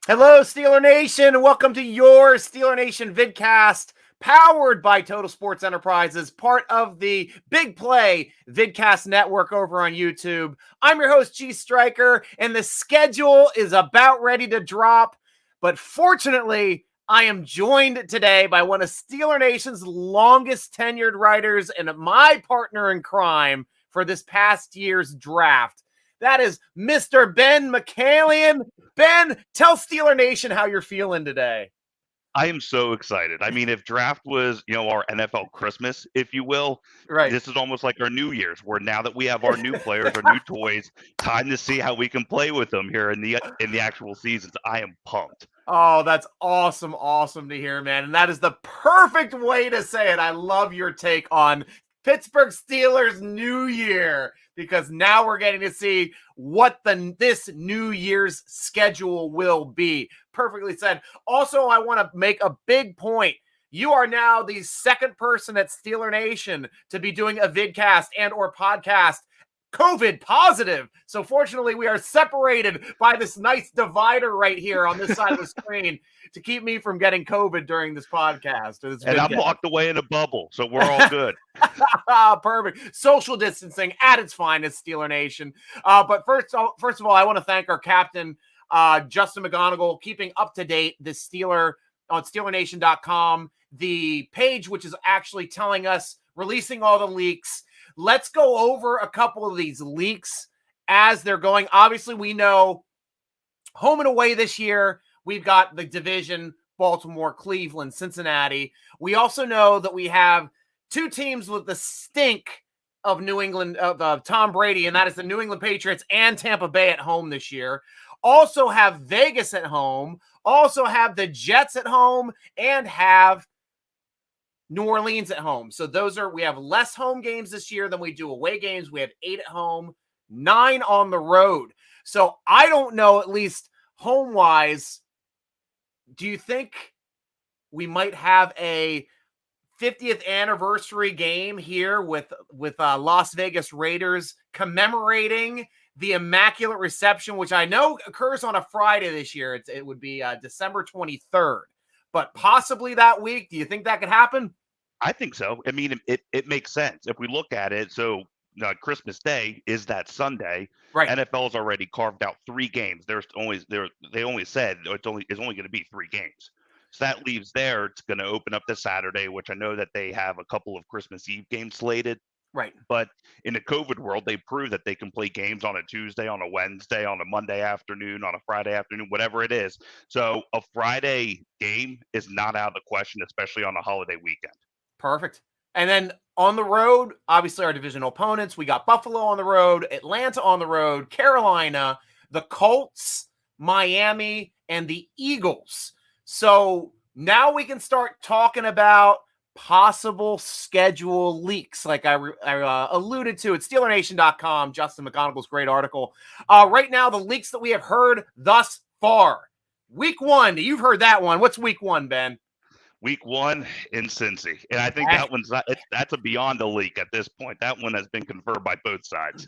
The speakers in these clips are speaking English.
Hello, Steeler Nation, and welcome to your Steeler Nation Vidcast, powered by Total Sports Enterprises, part of the Big Play Vidcast network over on YouTube. I'm your host, G. Stryker, and the schedule is about ready to drop, but fortunately, I am joined today by one of Steeler Nation's longest tenured writers and my partner in crime for this past year's draft. That is Mr. Ben Michaelian. Ben, tell Steeler Nation how you're feeling today. I am so excited. I mean, if draft was, our NFL Christmas, if you will, Right. this is almost like our New Year's, where now that we have our new players, our new toys, time to see how we can play with them here in the actual seasons. I am pumped. Oh, that's awesome. Awesome to hear, man. And that is the perfect way to say it. I love your take on Pittsburgh Steelers New Year, because now we're getting to see what this New Year's schedule will be. Perfectly said. Also, I want to make a big point. You are now the second person at Steeler Nation to be doing a vidcast and or podcast COVID positive. So fortunately, we are separated by this nice divider right here on this side of the screen to keep me from getting COVID during this podcast. And I'm locked away in a bubble, so we're all good. Perfect. Social distancing at its finest, Steeler Nation. But first of all, I want to thank our captain, Justin McGonigal, keeping up to date the Steeler on SteelerNation.com, the page which is actually telling us, releasing all the leaks. Let's go over a couple of these leaks as they're going. Obviously, we know home and away this year, we've got the division, Baltimore, Cleveland, Cincinnati. We also know that we have two teams with the stink of New England, of Tom Brady, and that is the New England Patriots and Tampa Bay at home this year. Also have Vegas at home, also have the Jets at home, and have New Orleans at home. So we have less home games this year than we do away games. We have 8 at home, 9 on the road. So I don't know, at least home-wise, do you think we might have a 50th anniversary game here with Las Vegas Raiders commemorating the Immaculate Reception, which I know occurs on a Friday this year? It would be December 23rd, but possibly that week. Do you think that could happen? I think so. I mean, it makes sense if we look at it. So Christmas Day is that Sunday. Right. NFL's already carved out 3 games. They only said it's only going to be 3 games. So that leaves there. It's going to open up this Saturday, which I know that they have a couple of Christmas Eve games slated. Right. But in the COVID world, they proved that they can play games on a Tuesday, on a Wednesday, on a Monday afternoon, on a Friday afternoon, whatever it is. So a Friday game is not out of the question, especially on a holiday weekend. Perfect. And then on the road, obviously our divisional opponents, we got Buffalo on the road, Atlanta on the road, Carolina, the Colts, Miami, and the Eagles. So now we can start talking about possible schedule leaks, like I alluded to at SteelerNation.com, Justin McGonigal's great article. Right now, the leaks that we have heard thus far. Week 1, you've heard that one. What's week 1, Ben? Week 1 in Cincy. And I think that one's that's a beyond a leak at this point. That one has been confirmed by both sides.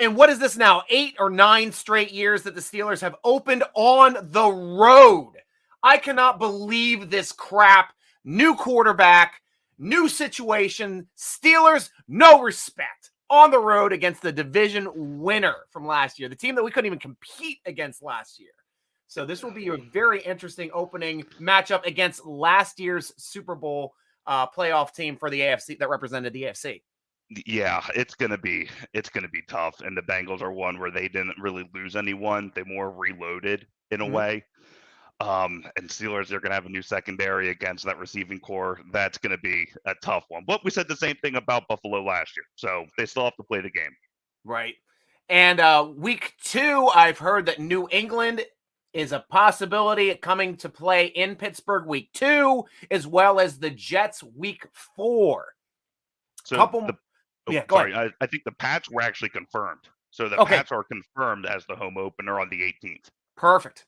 And what is this now? 8 or 9 straight years that the Steelers have opened on the road. I cannot believe this crap. New quarterback, new situation. Steelers, no respect on the road against the division winner from last year, the team that we couldn't even compete against last year. So this will be a very interesting opening matchup against last year's Super Bowl playoff team for the AFC that represented the AFC. Yeah, it's gonna be tough. And the Bengals are one where they didn't really lose anyone; they more reloaded in a way. And Steelers are gonna have a new secondary against that receiving core. That's gonna be a tough one. But we said the same thing about Buffalo last year, so they still have to play the game. Right. And week 2, I've heard that New England is a possibility coming to play in Pittsburgh week 2, as well as the Jets week 4. So go ahead. I think the Pats were actually confirmed. So the Pats are confirmed as the home opener on the 18th. Perfect.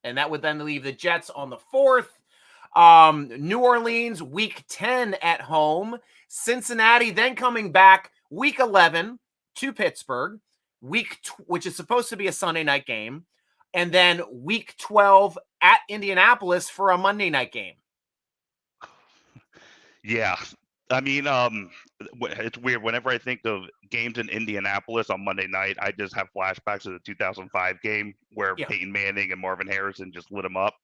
And that would then leave the Jets on the 4th. New Orleans week 10 at home. Cincinnati then coming back week 11 to Pittsburgh. Which is supposed to be a Sunday night game. and then week 12 at Indianapolis for a Monday night game. Yeah. I mean, it's weird. Whenever I think of games in Indianapolis on Monday night, I just have flashbacks of the 2005 game where Peyton Manning and Marvin Harrison just lit them up.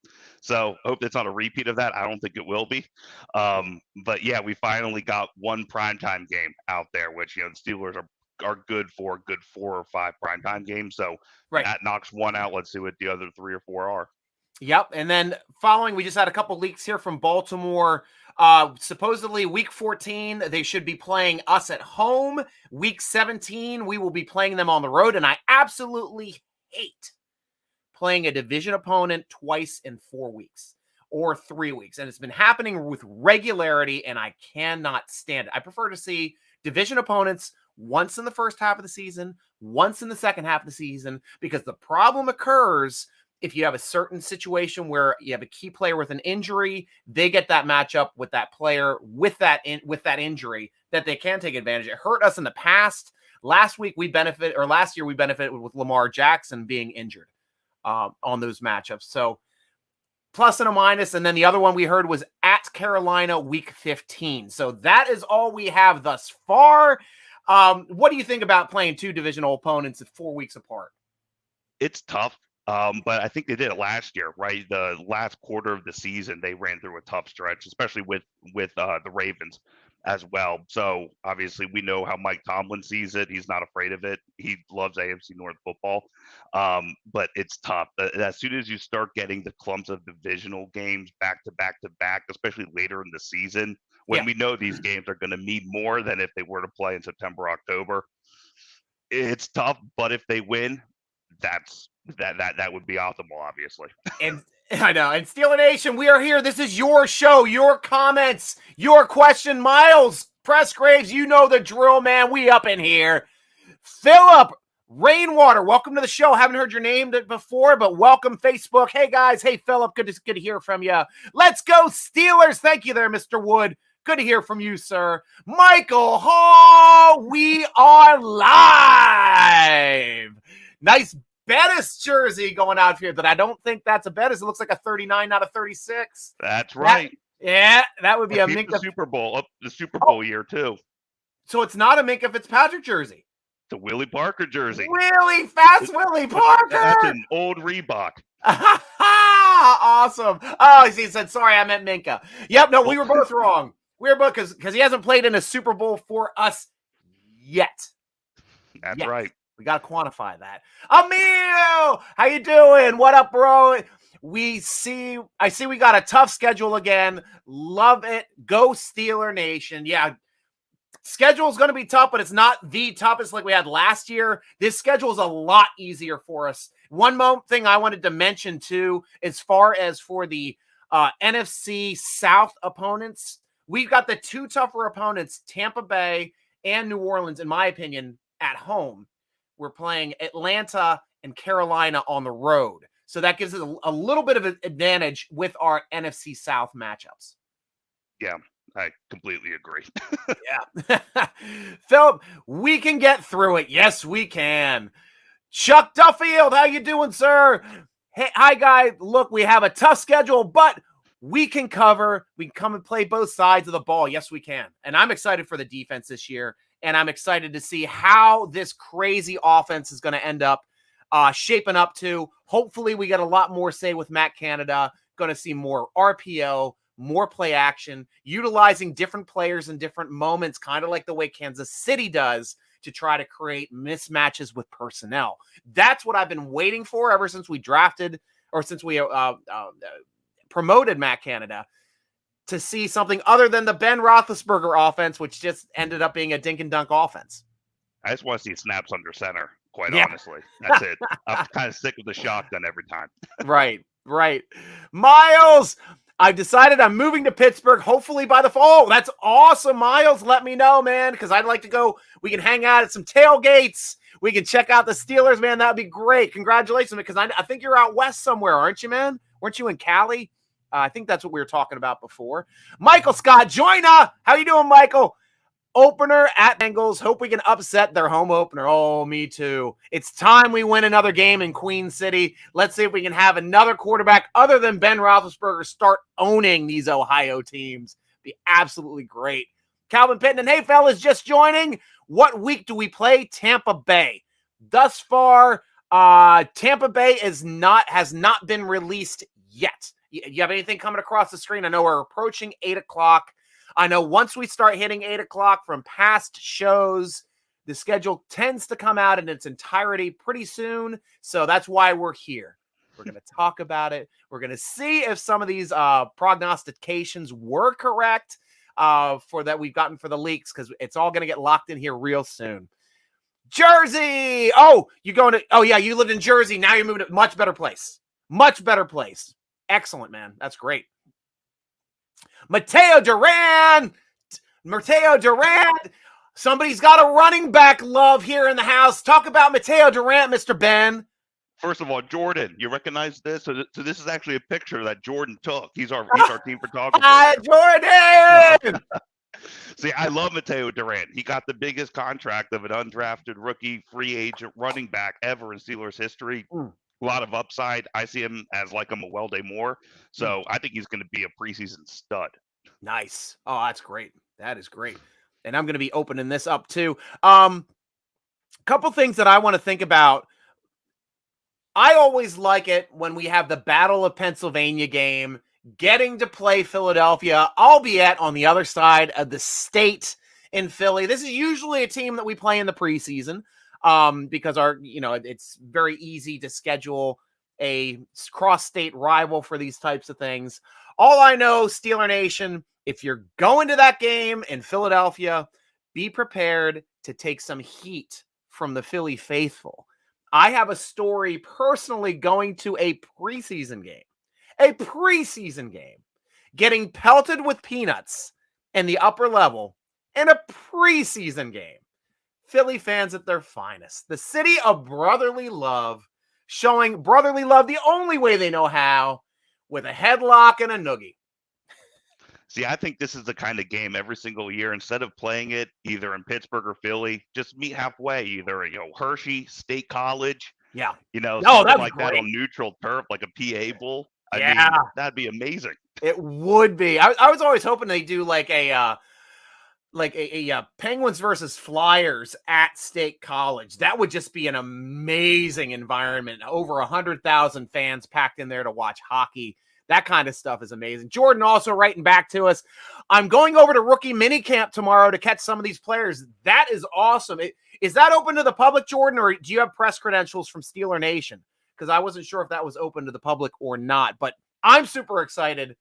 So hope it's not a repeat of that. I don't think it will be. But yeah, we finally got one primetime game out there, which, the Steelers are good for 4 or 5 primetime games. So that knocks one out. Let's see what the other 3 or 4 are. Yep. And then following, we just had a couple leaks here from Baltimore. Supposedly week 14, they should be playing us at home. Week 17, we will be playing them on the road. And I absolutely hate playing a division opponent twice in 4 weeks or 3 weeks. And it's been happening with regularity, and I cannot stand it. I prefer to see division opponents once in the first half of the season, once in the second half of the season, because the problem occurs if you have a certain situation where you have a key player with an injury, they get that matchup with that player with that injury that they can take advantage. It hurt us in the past. Last year we benefited with Lamar Jackson being injured on those matchups. So plus and a minus. And then the other one we heard was at Carolina week 15. So that is all we have thus far. What do you think about playing 2 divisional opponents at 4 weeks apart? It's tough. But I think they did it last year, right? The last quarter of the season, they ran through a tough stretch, especially with the Ravens as well. So obviously, we know how Mike Tomlin sees it. He's not afraid of it. He loves AFC North football. But it's tough. As soon as you start getting the clumps of divisional games back to back to back, especially later in the season, when we know these games are going to mean more than if they were to play in September, October, it's tough. But if they win, that would be optimal, obviously. And I know. And Steeler Nation, we are here. This is your show, your comments, your question. Miles Pressgraves, you know the drill, man. We up in here. Philip Rainwater, welcome to the show. Haven't heard your name before, but welcome, Facebook. Hey, guys. Hey, Philip. Good to hear from you. Let's go, Steelers. Thank you there, Mr. Wood. Good to hear from you, sir. Michael Hall, we are live. Nice Bettis jersey going out here that I don't think that's a Bettis. It looks like a 39 out of 36. That's right. That would be a Minka. The Super Bowl year, too. So it's not a Minka Fitzpatrick jersey. It's a Willie Parker jersey. Really fast Willie Parker. That's an old Reebok. Awesome. Oh, he said, sorry, I meant Minka. Yep, no, we were both wrong. We were both because he hasn't played in a Super Bowl for us yet. That's right. We got to quantify that. Emil, how you doing? What up, bro? I see we got a tough schedule again. Love it. Go Steeler Nation. Yeah, schedule is going to be tough, but it's not the toughest like we had last year. This schedule is a lot easier for us. One thing I wanted to mention, too, as far as for the NFC South opponents, we've got the 2 tougher opponents, Tampa Bay and New Orleans, in my opinion, at home. We're playing Atlanta and Carolina on the road. So that gives us a little bit of an advantage with our NFC South matchups. Yeah, I completely agree. Yeah. Philip, we can get through it. Yes, we can. Chuck Duffield, how you doing, sir? Hey, hi, guys. Look, we have a tough schedule, but we can cover. We can come and play both sides of the ball. Yes, we can. And I'm excited for the defense this year. And I'm excited to see how this crazy offense is going to end up shaping up to. Hopefully, we get a lot more say with Matt Canada. Going to see more RPO, more play action, utilizing different players in different moments, kind of like the way Kansas City does to try to create mismatches with personnel. That's what I've been waiting for ever since we drafted or since we promoted Matt Canada. To see something other than the Ben Roethlisberger offense, which just ended up being a dink and dunk offense. I just want to see snaps under center, quite honestly. That's it. I'm kind of sick of the shotgun every time. Right. Miles, I've decided I'm moving to Pittsburgh, hopefully by the fall. Oh, that's awesome, Miles. Let me know, man, because I'd like to go. We can hang out at some tailgates. We can check out the Steelers, man. That would be great. Congratulations, because I think you're out west somewhere, aren't you, man? Weren't you in Cali? I think that's what we were talking about before. Michael Scott Joyner. How you doing, Michael? opener at Bengals. Hope we can upset their home opener. Oh, me too. It's time we win another game in Queen City. Let's see if we can have another quarterback other than Ben Roethlisberger start owning these Ohio teams. Be absolutely great. Calvin Pittman, hey fellas, just joining. What week do we play Tampa Bay? Thus far, Tampa Bay has not been released yet. You have anything coming across the screen? I know we're approaching 8 o'clock. I know once we start hitting 8 o'clock from past shows, the schedule tends to come out in its entirety pretty soon. So that's why we're here. We're going to talk about it. We're going to see if some of these prognostications were correct for that we've gotten for the leaks, because it's all going to get locked in here real soon. Jersey. Oh, you going to, oh yeah, you lived in Jersey. Now you're moving to a much better place. Much better place. Excellent, man. That's great. Mateo Durant. Somebody's got a running back love here in the house. Talk about Mateo Durant, Mr. Ben. First of all, Jordan, you recognize this? So this is actually a picture that Jordan took. He's our team photographer. Hi, Jordan! See, I love Mateo Durant. He got the biggest contract of an undrafted rookie free agent running back ever in Steelers history. A lot of upside. I see him as like a Mewelde Moore. So I think he's going to be a preseason stud. Nice. Oh, that's great. That is great. And I'm going to be opening this up too. Couple things that I want to think about. I always like it when we have the Battle of Pennsylvania game, getting to play Philadelphia, albeit on the other side of the state in Philly. This is usually a team that we play in the preseason because it's very easy to schedule a cross-state rival for these types of things. All I know, Steeler Nation, if you're going to that game in Philadelphia, be prepared to take some heat from the Philly faithful. I have a story personally going to a preseason game, getting pelted with peanuts in the upper level in a preseason game. Philly fans at their finest. The city of brotherly love, showing brotherly love the only way they know how, with a headlock and a noogie. See, I think this is the kind of game every single year, instead of playing it either in Pittsburgh or Philly, just meet halfway, either, Hershey, State College. Yeah. Something like that on neutral turf, like a PA Bowl. I mean, that'd be amazing. It would be. I was always hoping they do like a Penguins versus Flyers at State College. That would just be an amazing environment. Over 100,000 fans packed in there to watch hockey. That kind of stuff is amazing. Jordan also writing back to us. I'm going over to rookie minicamp tomorrow to catch some of these players. That is awesome. Is that open to the public, Jordan, or do you have press credentials from Steeler Nation? Because I wasn't sure if that was open to the public or not. But I'm super excited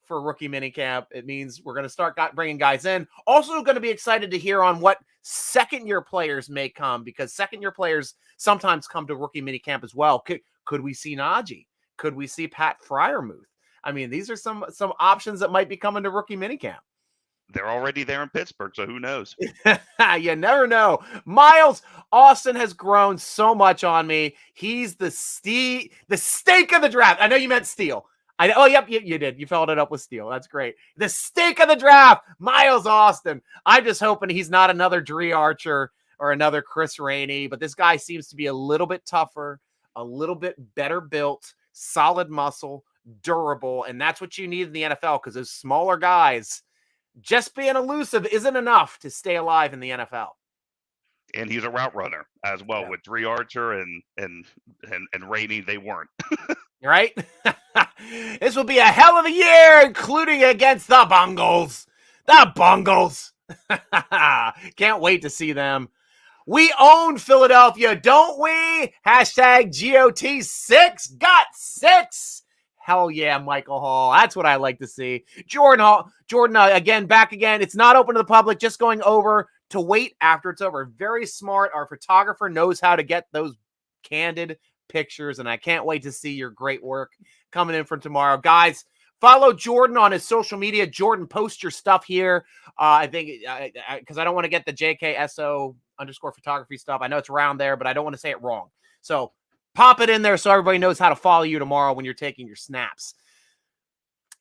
for rookie minicamp. It means we're going to start bringing guys in. Also going to be excited to hear on what second-year players may come, because second-year players sometimes come to rookie minicamp as well. Could we see Najee? Could we see Pat Freiermuth? I mean, these are some options that might be coming to rookie minicamp. They're already there in Pittsburgh, so who knows? You never know. Miles Austin has grown so much on me. He's the steak of the draft. I know you meant Steel. Yep, you did. You followed it up with Steel. That's great. The steak of the draft, Miles Austin. I'm just hoping he's not another Dree Archer or another Chris Rainey, but this guy seems to be a little bit tougher, a little bit better built, solid muscle, durable, and that's what you need in the NFL, because those smaller guys, just being elusive isn't enough to stay alive in the NFL. And he's a route runner as well. Yeah. With Dree Archer and Rainey, they weren't. Right? This will be a hell of a year, including against the Bungles. The Bungles. Can't wait to see them. We own Philadelphia, don't we? Hashtag GOT6 got 6. Hell yeah, Michael Hall. That's what I like to see. Jordan, again, back again. It's not open to the public, just going over to wait after it's over. Very smart. Our photographer knows how to get those candid pictures, and I can't wait to see your great work coming in from tomorrow. Guys, follow Jordan on his social media. Jordan, post your stuff here. I think, because I don't want to get the JKSO_photography stuff. I know it's around there, but I don't want to say it wrong. So pop it in there so everybody knows how to follow you tomorrow when you're taking your snaps.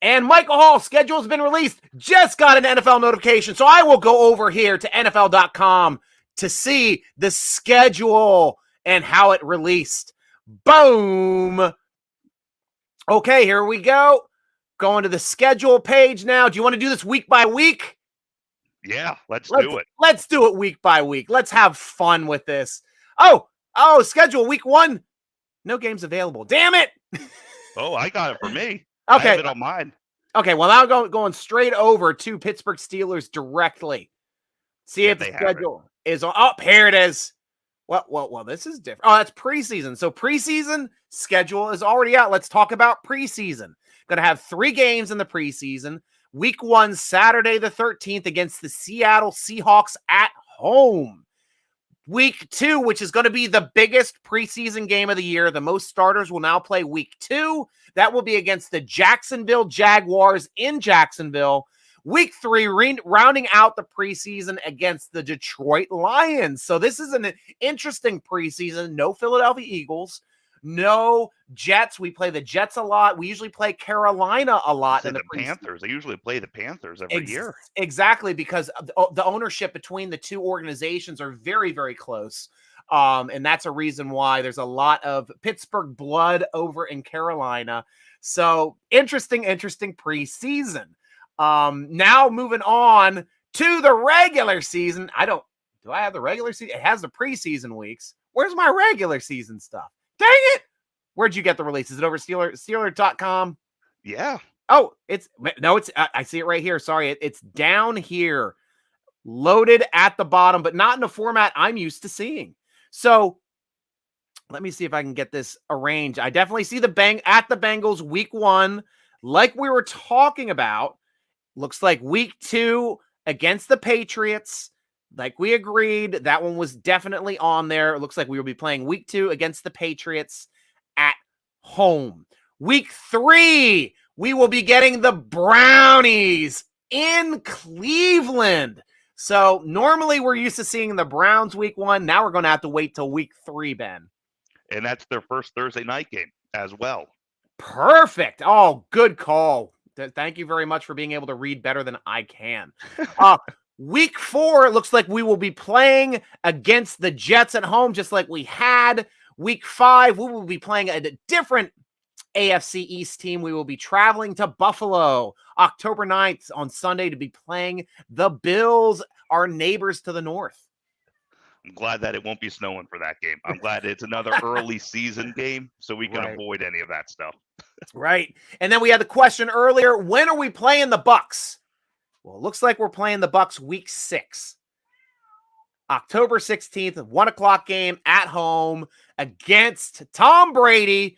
And Michael Hall's schedule has been released. Just got an NFL notification. So I will go over here to NFL.com to see the schedule and how it released. Boom. Okay, here we go. Going to the schedule page now. Do you want to do this week by week? Yeah, let's do it. Let's do it week by week. Let's have fun with this. Oh, schedule week 1. No games available. Damn it. Oh, I got it for me. Okay. I have it on mine. Okay, well, now going straight over to Pittsburgh Steelers directly. See if the schedule is on. Oh, here it is. Well, this is different. Oh, that's preseason. So preseason schedule is already out. Let's talk about preseason. Going to have 3 games in the preseason. Week 1, Saturday the 13th against the Seattle Seahawks at home. Week 2, which is going to be the biggest preseason game of the year. The most starters will now play week 2. That will be against the Jacksonville Jaguars in Jacksonville. Week 3, rounding out the preseason against the Detroit Lions. So this is an interesting preseason. No Philadelphia Eagles. No Jets. We play the Jets a lot. We usually play Carolina a lot. In the Panthers. They usually play the Panthers every year. Exactly, because the ownership between the two organizations are very, very close. And that's a reason why there's a lot of Pittsburgh blood over in Carolina. So interesting preseason. Now moving on to the regular season. Do I have the regular season? It has the preseason weeks. Where's my regular season stuff? Dang it. Where'd you get the release? Is it over Steeler.com? Yeah. Oh, I see it right here. Sorry. It's down here, loaded at the bottom, but not in the format I'm used to seeing. So let me see if I can get this arranged. I definitely see the Bengals week 1, like we were talking about. Looks like week 2 against the Patriots. Like we agreed, that one was definitely on there. It looks like we will be playing week 2 against the Patriots at home. Week 3, we will be getting the Brownies in Cleveland. So normally we're used to seeing the Browns week 1. Now we're going to have to wait till week 3, Ben. And that's their first Thursday night game as well. Perfect. Oh, good call. Thank you very much for being able to read better than I can. Week 4, it looks like we will be playing against the Jets at home, just like we had. Week 5, we will be playing a different AFC East team. We will be traveling to Buffalo October 9th on Sunday to be playing the Bills, our neighbors to the north. I'm glad that it won't be snowing for that game. I'm glad it's another early season game so we can avoid any of that stuff. Right. And then we had the question earlier, when are we playing the Bucs? Well, it looks like we're playing the Bucs week 6. October 16th, 1 o'clock game at home against Tom Brady.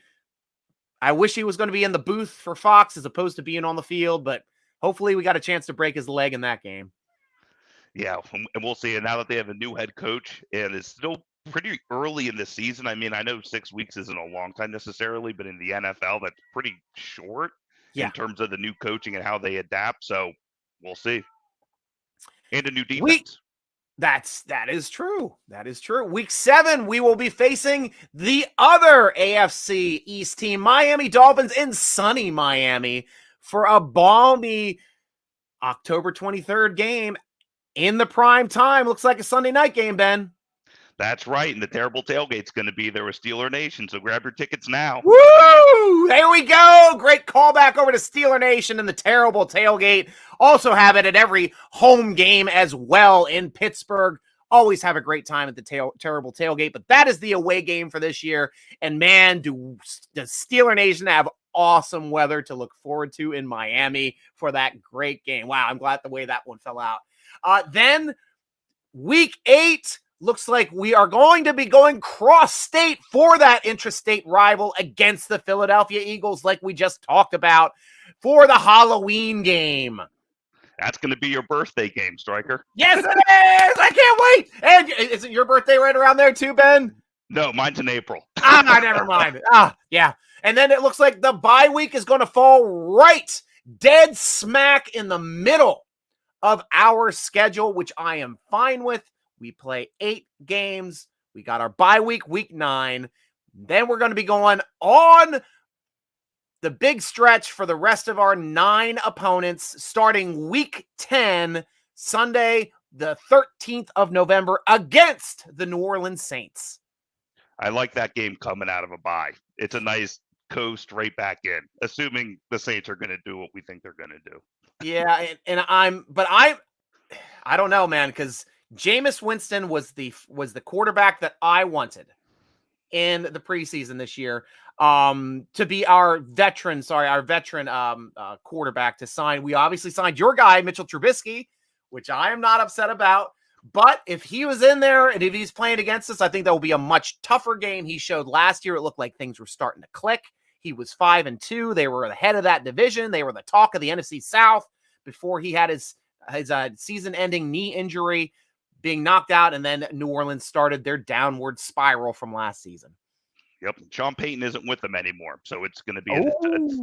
I wish he was going to be in the booth for Fox as opposed to being on the field, but hopefully we got a chance to break his leg in that game. Yeah, and we'll see. And now that they have a new head coach, and it's still pretty early in the season. I mean, I know 6 weeks isn't a long time necessarily, but in the NFL, that's pretty short in terms of the new coaching and how they adapt. So we'll see. And a new defense. That is true. That is true. Week 7, we will be facing the other AFC East team, Miami Dolphins in sunny Miami, for a balmy October 23rd game in the prime time. Looks like a Sunday night game, Ben. That's right. And the terrible tailgate's going to be there with Steeler Nation. So grab your tickets now. Woo! There we go. Great callback over to Steeler Nation and the terrible tailgate. Also have it at every home game as well in Pittsburgh. Always have a great time at the terrible tailgate. But that is the away game for this year. And man, does Steeler Nation have awesome weather to look forward to in Miami for that great game. Wow, I'm glad the way that one fell out. Then week 8. Looks like we are going to be going cross-state for that intrastate rival against the Philadelphia Eagles, like we just talked about, for the Halloween game. That's going to be your birthday game, Stryker. Yes, it is! I can't wait! And is it your birthday right around there too, Ben? No, mine's in April. Never mind. Yeah. And then it looks like the bye week is going to fall right dead smack in the middle of our schedule, which I am fine with. We play 8 games. We got our bye week, week 9. Then we're going to be going on the big stretch for the rest of our 9 opponents starting week 10, Sunday, the 13th of November against the New Orleans Saints. I like that game coming out of a bye. It's a nice coast right back in, assuming the Saints are going to do what we think they're going to do. Yeah, and I don't know, man, because Jameis Winston was the quarterback that I wanted in the preseason this year to be our veteran quarterback to sign. We obviously signed your guy, Mitchell Trubisky, which I am not upset about. But if he was in there and if he's playing against us, I think that will be a much tougher game. He showed last year it looked like things were starting to click. He was 5-2. They were the head of that division. They were the talk of the NFC South before he had his season-ending knee injury, being knocked out, and then New Orleans started their downward spiral from last season. Yep. Sean Payton isn't with them anymore. So it's going to be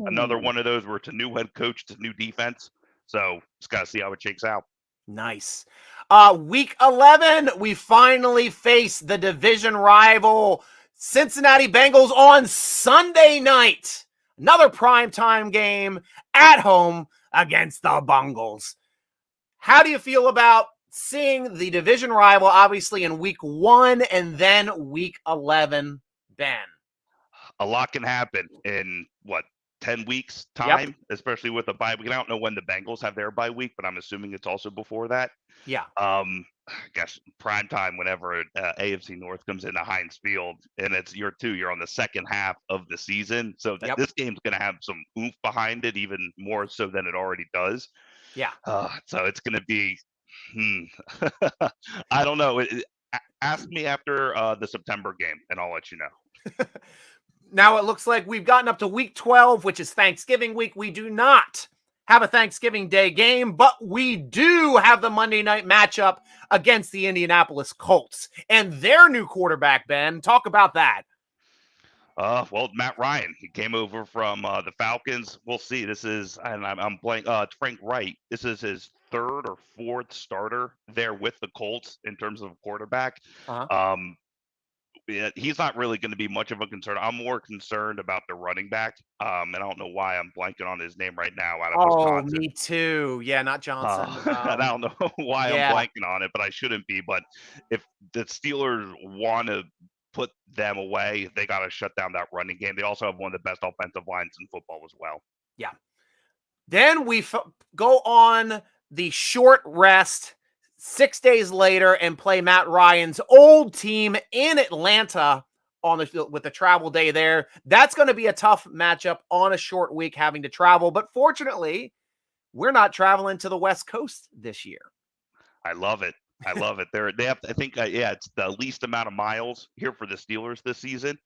another one of those where it's a new head coach, it's a new defense. So just got to see how it shakes out. Nice. Week 11, we finally face the division rival Cincinnati Bengals on Sunday night. Another primetime game at home against the Bengals. How do you feel about seeing the division rival, obviously, in week 1 and then week 11, Ben? A lot can happen in, 10 weeks time, Yep. Especially with a bye week. I don't know when the Bengals have their bye week, but I'm assuming it's also before that. Yeah. I guess prime time whenever AFC North comes into Heinz Field and it's year 2, you're on the second half of the season. So this game's going to have some oomph behind it, even more so than it already does. Yeah. So it's going to be, I don't know. Ask me after the September game and I'll let you know. Now it looks like we've gotten up to week 12, which is Thanksgiving week. We do not have a Thanksgiving Day game, but we do have the Monday night matchup against the Indianapolis Colts and their new quarterback, Ben. Talk about that. Well, Matt Ryan, he came over from the Falcons. We'll see. This is, and I'm blank. Frank Wright. This is his 3rd or 4th starter there with the Colts in terms of quarterback. Uh-huh. Yeah, he's not really going to be much of a concern. I'm more concerned about the running back. And I don't know why I'm blanking on his name right now out of Wisconsin. Me too. Yeah, not Johnson. And I don't know why I'm blanking on it, but I shouldn't be. But if the Steelers want to put them away, they got to shut down that running game. They also have one of the best offensive lines in football as well. Yeah. Then we go on the short rest 6 days later and play Matt Ryan's old team in Atlanta with the travel day there. That's going to be a tough matchup on a short week having to travel. But fortunately, we're not traveling to the West Coast this year. I love it. I love it. They have, I think, it's the least amount of miles here for the Steelers this season,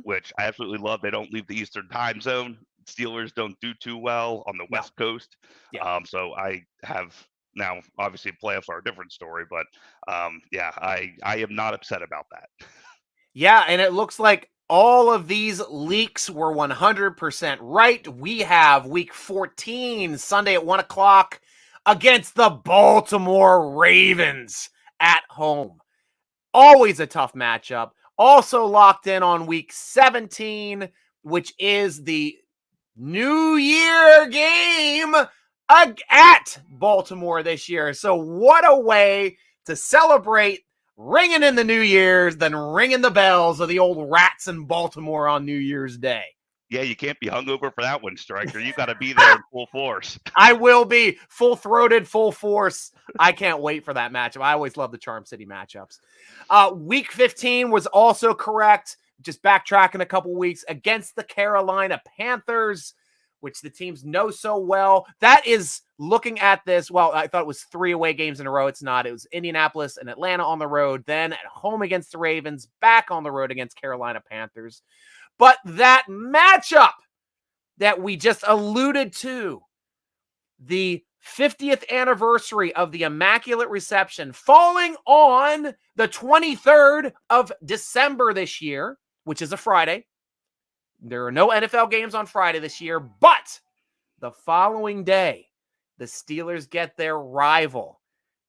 which I absolutely love. They don't leave the Eastern time zone. Steelers don't do too well on the West Coast. Yeah. So I have now, obviously, playoffs are a different story, but I am not upset about that. Yeah, and it looks like all of these leaks were 100% right. We have week 14, Sunday at 1 o'clock against the Baltimore Ravens at home. Always a tough matchup. Also locked in on week 17, which is the New Year game at Baltimore this year. So what a way to celebrate ringing in the New Year's than ringing the bells of the old rats in Baltimore on New Year's Day. Yeah, you can't be hungover for that one, Stryker. You got to be there in full force. I will be full-throated, full force. I can't wait for that matchup. I always love the Charm City matchups. Week 15 was also correct. Just backtracking a couple weeks against the Carolina Panthers, which the teams know so well. That is looking at this. Well, I thought it was 3 away games in a row. It's not. It was Indianapolis and Atlanta on the road, then at home against the Ravens, back on the road against Carolina Panthers. But that matchup that we just alluded to, the 50th anniversary of the Immaculate Reception falling on the 23rd of December this year, which is a Friday. There are no NFL games on Friday this year, but the following day, the Steelers get their rival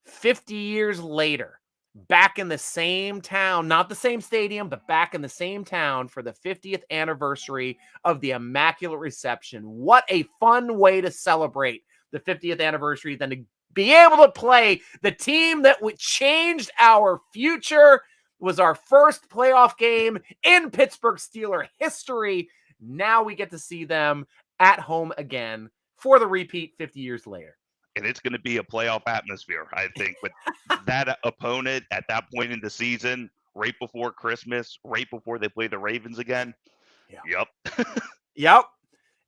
50 years later back in the same town, not the same stadium, but back in the same town for the 50th anniversary of the Immaculate Reception. What a fun way to celebrate the 50th anniversary than to be able to play the team that changed our future. Was our first playoff game in Pittsburgh Steeler history. Now we get to see them at home again for the repeat 50 years later. And it's going to be a playoff atmosphere, I think, with that opponent at that point in the season, right before Christmas, right before they play the Ravens again. Yeah. Yep. Yep.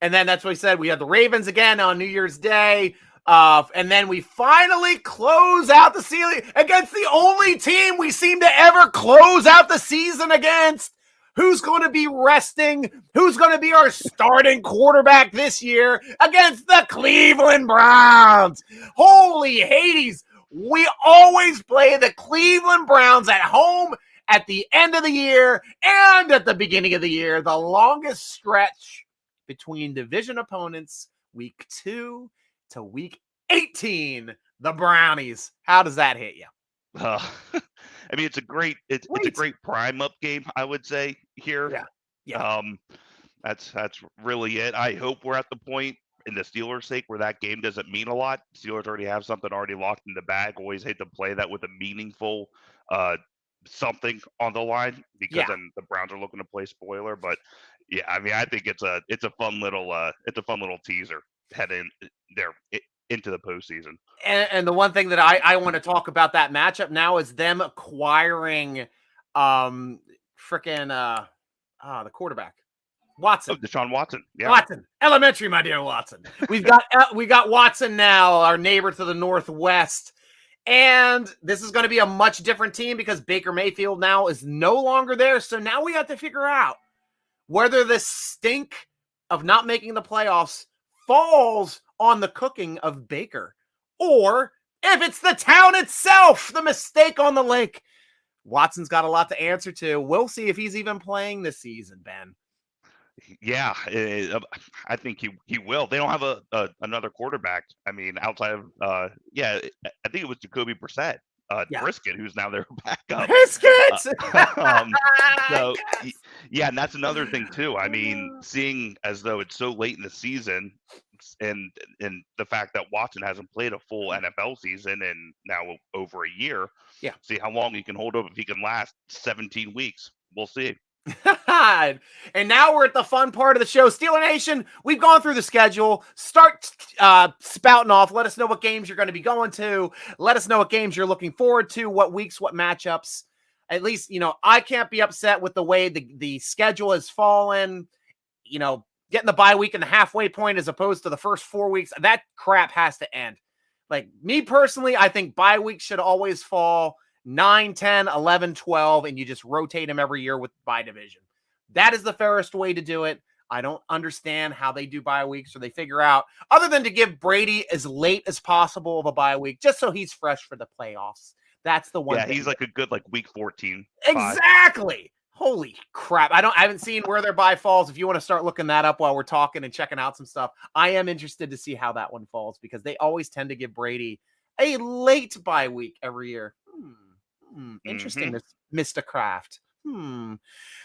And then that's what we said. We have the Ravens again on New Year's Day. And then we finally close out the season against the only team we seem to ever close out the season against. Who's going to be resting? Who's going to be our starting quarterback this year against the Cleveland Browns? Holy Hades. We always play the Cleveland Browns at home at the end of the year and at the beginning of the year. The longest stretch between division opponents, week 2 to week 18, the Brownies. How does that hit you? I mean, it's a great prime up game, I would say here. Yeah. That's really it. I hope we're at the point in the Steelers' sake where that game doesn't mean a lot. Steelers already have something already locked in the bag. Always hate to play that with a meaningful something on the line because then the Browns are looking to play spoiler. But yeah, I mean, I think it's a fun little teaser heading there into the postseason. And the one thing that I want to talk about that matchup now is them acquiring the quarterback. Watson. Oh, Deshaun Watson. Yeah. Watson. Elementary, my dear Watson. We got Watson now, our neighbor to the northwest. And this is going to be a much different team because Baker Mayfield now is no longer there. So now we have to figure out whether the stink of not making the playoffs falls on the cooking of Baker, or if it's the town itself, the mistake on the lake. Watson's got a lot to answer to. We'll see if he's even playing this season, Ben. Yeah, I think he will. They don't have another quarterback. I mean, outside of I think it was Jacoby Brissett, Brisket, who's now their backup. Brisket. So yeah, and that's another thing too. I mean, seeing as though it's so late in the season, and the fact that Watson hasn't played a full NFL season in now over a year. Yeah. See how long he can hold up, if he can last 17 weeks. We'll see. And now we're at the fun part of the show. Steeler Nation, we've gone through the schedule. Start spouting off. Let us know what games you're going to be going to. Let us know what games you're looking forward to, what weeks, what matchups. At least, I can't be upset with the way the schedule has fallen. Getting the bye week and the halfway point as opposed to the first 4 weeks. That crap has to end. Like, me personally, I think bye weeks should always fall 9, 10, 11, 12, and you just rotate them every year with bye division. That is the fairest way to do it. I don't understand how they do bye weeks, or they figure out, other than to give Brady as late as possible of a bye week, just so he's fresh for the playoffs. That's the one. Yeah, he's like a good week 14. Exactly. Holy crap. I haven't seen where their bye falls. If you want to start looking that up while we're talking and checking out some stuff, I am interested to see how that one falls, because they always tend to give Brady a late bye week every year. Interesting, Mr. Kraft.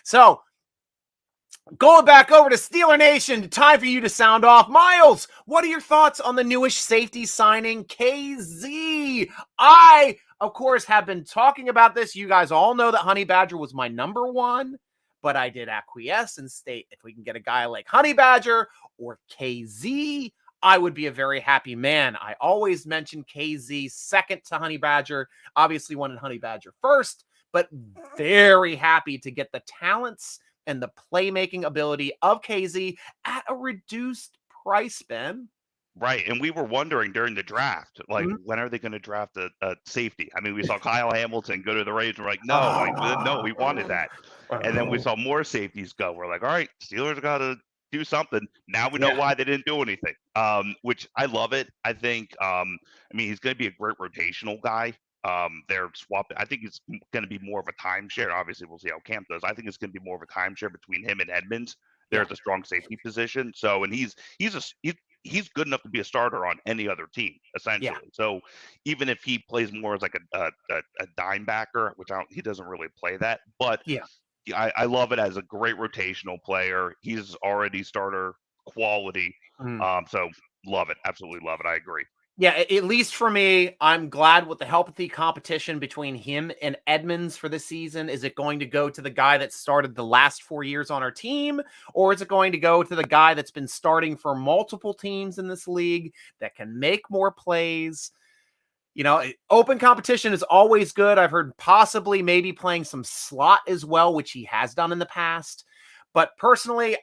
So, going back over to Steeler Nation, time for you to sound off. Miles, what are your thoughts on the newish safety signing, KZ? I, of course, have been talking about this. You guys all know that Honey Badger was my number one, but I did acquiesce and state if we can get a guy like Honey Badger or KZ, I would be a very happy man. I always mention KZ second to Honey Badger. Obviously wanted Honey Badger first, but very happy to get the talents and the playmaking ability of KZ at a reduced price, Ben. Right, and we were wondering during the draft, when are they going to draft a safety? I mean, we saw Kyle Hamilton go to the Rays. We're like, no, we wanted that. And then we saw more safeties go. We're like, all right, Steelers got to do something. Now we know why they didn't do anything, which I love it. I think, he's going to be a great rotational guy. They're swapping. I think it's going to be more of a timeshare. Obviously, we'll see how camp does. I think it's going to be more of a timeshare between him and Edmonds. There's a strong safety position. So, and he's he's good enough to be a starter on any other team, essentially. So even if he plays more as like a dime backer, which he doesn't really play that, but I love it as a great rotational player. He's already starter quality. So love it. Absolutely love it. I agree. Yeah, at least for me, I'm glad with the healthy competition between him and Edmonds for this season. Is it going to go to the guy that started the last 4 years on our team, or is it going to go to the guy that's been starting for multiple teams in this league that can make more plays? You know, open competition is always good. I've heard possibly maybe playing some slot as well, which he has done in the past. But personally,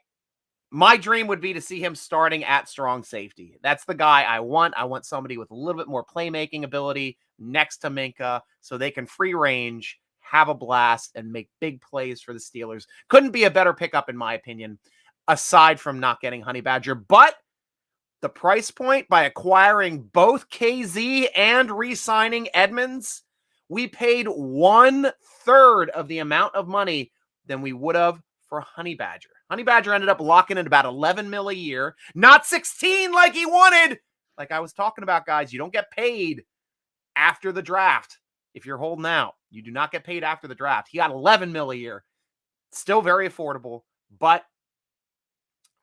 my dream would be to see him starting at strong safety. That's the guy I want. I want somebody with a little bit more playmaking ability next to Minka so they can free range, have a blast, and make big plays for the Steelers. Couldn't be a better pickup, in my opinion, aside from not getting Honey Badger. But the price point by acquiring both KZ and re-signing Edmonds, we paid 1/3 of the amount of money than we would have for Honey Badger. Honey Badger ended up locking in about 11 mil a year, not 16 like he wanted. Like I was talking about, guys, you don't get paid after the draft. If you're holding out, you do not get paid after the draft. He got 11 mil a year. Still very affordable, but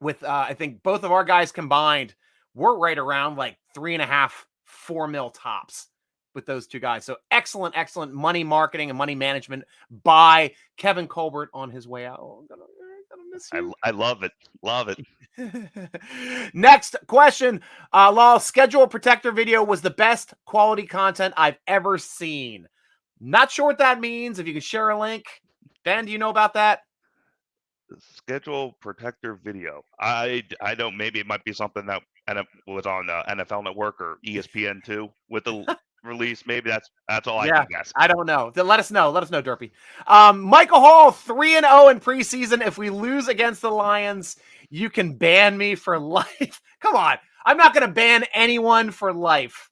with I think both of our guys combined, we're right around like 3.5, 4 mil tops with those two guys. So excellent money marketing and money management by Kevin Colbert on his way out. Oh, I'm gonna miss you. I love it. Love it. Next question. Lal, schedule protector video was the best quality content I've ever seen. Not sure what that means. If you could share a link. Ben, do you know about that? Schedule protector video. I don't. Maybe it might be something that was on NFL Network or ESPN2 with the release. Maybe that's all I can guess. I don't know. Let us know. Let us know, Derpy. Michael Hall, 3-0 in preseason. If we lose against the Lions, you can ban me for life. Come on. I'm not going to ban anyone for life.